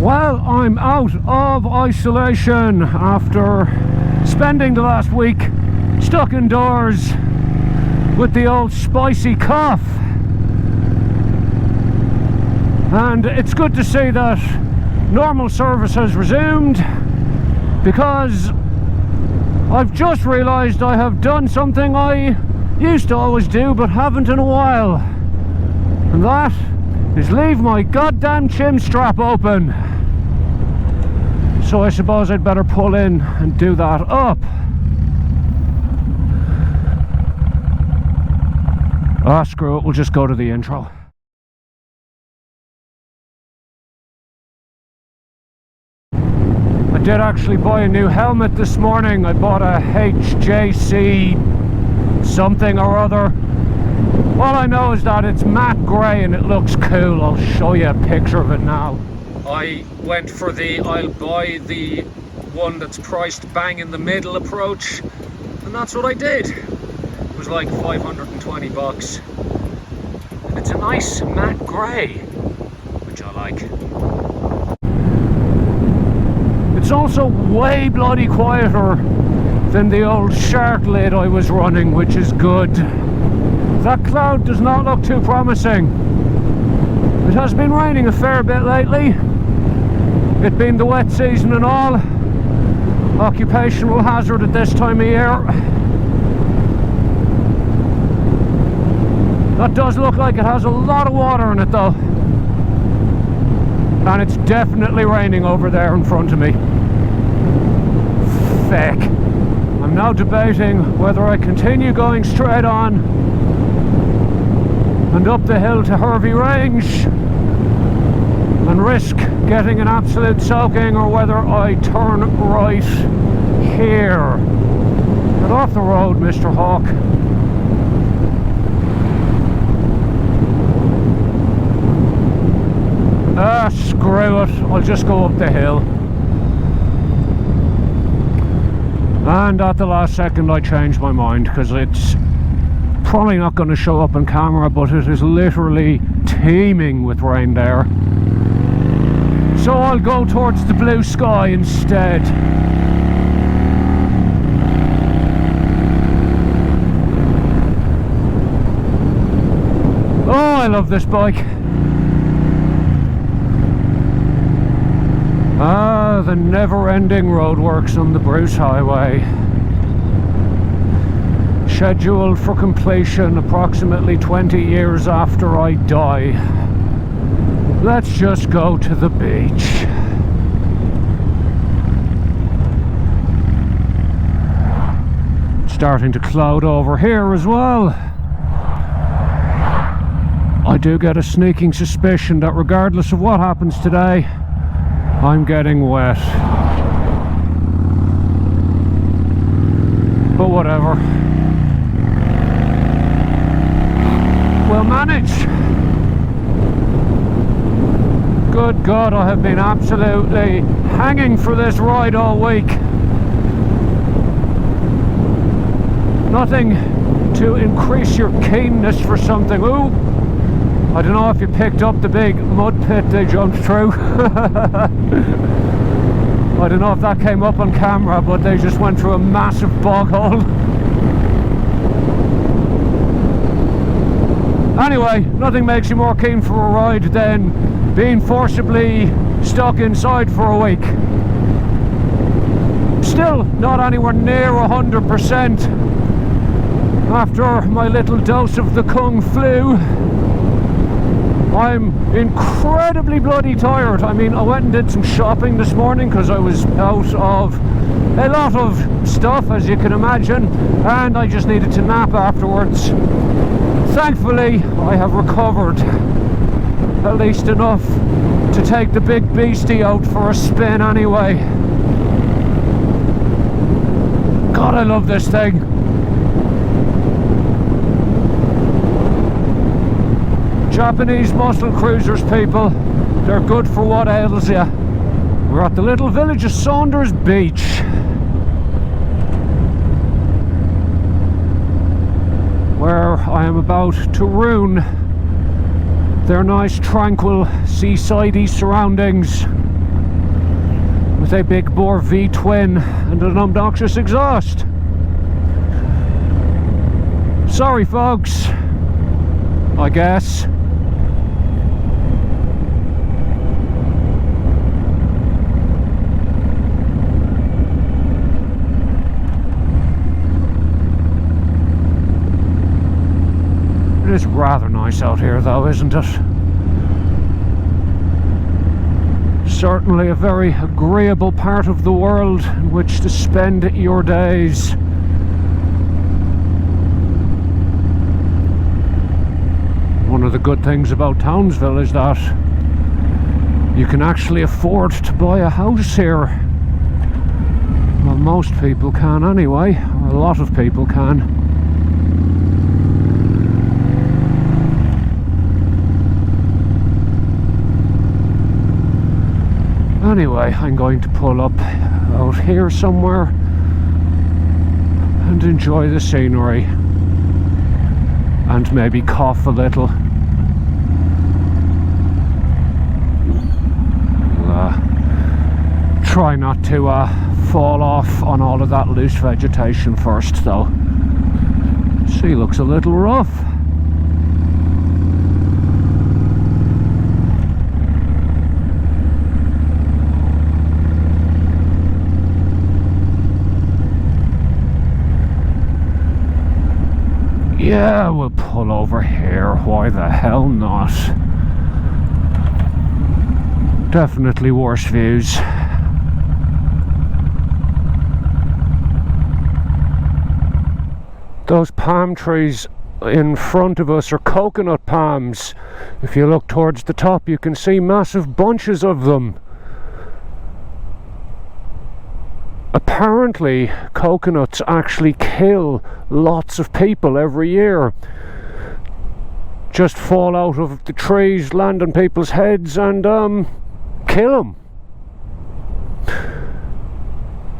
Well, I'm out of isolation after spending the last week stuck indoors with the old spicy cough. And it's good to see that normal service has resumed, because I've just realised I have done something I used to always do but haven't in a while, and that is leave my goddamn chin strap open. So I suppose I'd better pull in and do that up. Ah, screw it, we'll just go to the intro. I did actually buy a new helmet this morning. I bought a HJC something or other. All I know is that it's matte grey and it looks cool. I'll show you a picture of it now. I went for the I'll buy the one that's priced bang in the middle approach, and that's what I did. It was like 520 bucks. And it's a nice matte grey, which I like. It's also way bloody quieter than the old shark lid I was running, which is good. That cloud does not look too promising. It has been raining a fair bit lately. It being the wet season and all. Occupational hazard at this time of year. That does look like it has a lot of water in it though. And it's definitely raining over there in front of me. Feck. I'm now debating whether I continue going straight on and up the hill to Hervey Range and risk getting an absolute soaking, or whether I turn right here. Get off the road, Mr. Hawk. Ah, screw it, I'll just go up the hill. And at the last second I changed my mind, because it's probably not going to show up on camera, but it is literally teeming with rain there. So I'll go towards the blue sky instead. Oh, I love this bike. Ah, the never-ending roadworks on the Bruce Highway. Scheduled for completion approximately 20 years after I die. Let's just go to the beach. It's starting to cloud over here as well. I do get a sneaking suspicion that regardless of what happens today, I'm getting wet. But whatever. We'll manage. Good God, I have been absolutely hanging for this ride all week. Nothing to increase your keenness for something. Ooh, I don't know if you picked up the big mud pit they jumped through. I don't know if that came up on camera, but they just went through a massive bog hole. Anyway, nothing makes you more keen for a ride than being forcibly stuck inside for a week. Still not anywhere near 100% after my little dose of the Kung Flu. I'm incredibly bloody tired. I mean, I went and did some shopping this morning because I was out of a lot of stuff, as you can imagine, and I just needed to nap afterwards. Thankfully, I have recovered at least enough to take the big beastie out for a spin anyway. God, I love this thing. Japanese muscle cruisers, people, they're good for what ails you. We're at the little village of Saunders Beach. Where I am about to ruin their nice tranquil seasidey surroundings with a big bore V-twin and an obnoxious exhaust. Sorry folks, I guess. It is rather nice out here though, isn't it? Certainly a very agreeable part of the world in which to spend your days. One of the good things about Townsville is that you can actually afford to buy a house here. Well, most people can anyway, or a lot of people can. Anyway, I'm going to pull up out here somewhere and enjoy the scenery and maybe cough a little. Try not to fall off on all of that loose vegetation first though. Sea looks a little rough. Yeah, we'll pull over here, why the hell not? Definitely worse views. Those palm trees in front of us are coconut palms. If you look towards the top you can see massive bunches of them. Apparently, coconuts actually kill lots of people every year. Just fall out of the trees, land on people's heads and kill them.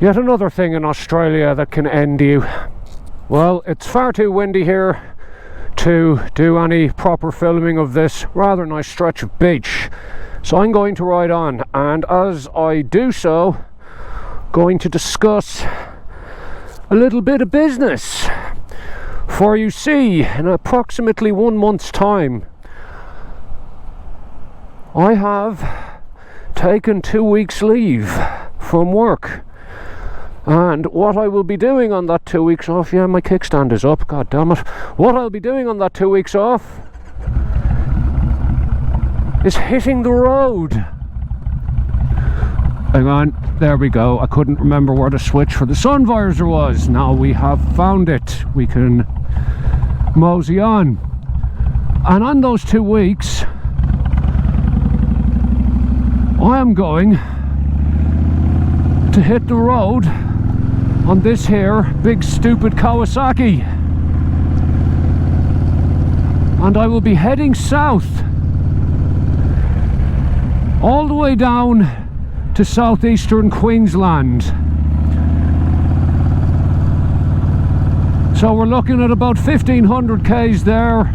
Yet another thing in Australia that can end you. Well, it's far too windy here to do any proper filming of this rather nice stretch of beach. So I'm going to ride on, and as I do so, going to discuss a little bit of business. For you see, in approximately 1 month's time, I have taken 2 weeks leave from work. And what I will be doing on that 2 weeks off, yeah, my kickstand is up, god damn it. What I'll be doing on that 2 weeks off is hitting the road. Hang on, there we go. I couldn't remember where the switch for the sun visor was. Now we have found it. We can mosey on. And on those 2 weeks, I am going to hit the road on this here big stupid Kawasaki. And I will be heading south all the way down to southeastern Queensland. So we're looking at about 1500 k's there.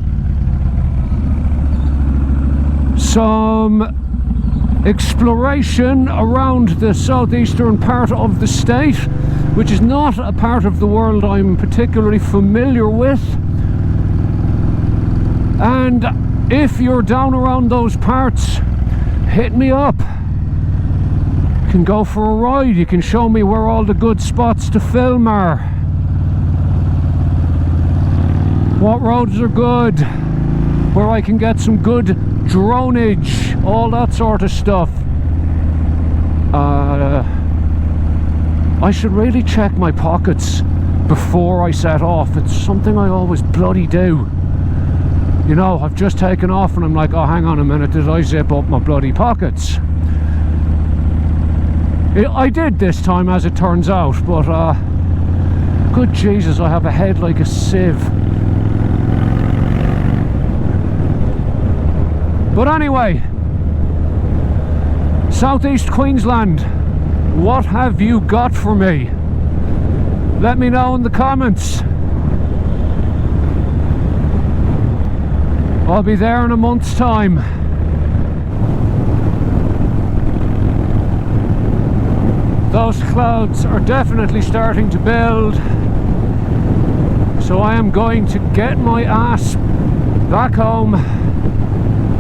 Some exploration around the southeastern part of the state, which is not a part of the world I'm particularly familiar with. And if you're down around those parts, hit me up. You can go for a ride. You can show me where all the good spots to film are. What roads are good, where I can get some good droneage, all that sort of stuff. I should really check my pockets before I set off. It's something I always bloody do. You know, I've just taken off and I'm like, oh, hang on a minute, did I zip up my bloody pockets? I did this time, as it turns out, but good Jesus, I have a head like a sieve. But anyway, southeast Queensland, what have you got for me? Let me know in the comments. I'll be there in a month's time. Those clouds are definitely starting to build, so I am going to get my ass back home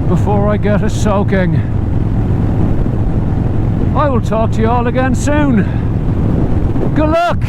before I get a soaking. I will talk to you all again soon. Good luck!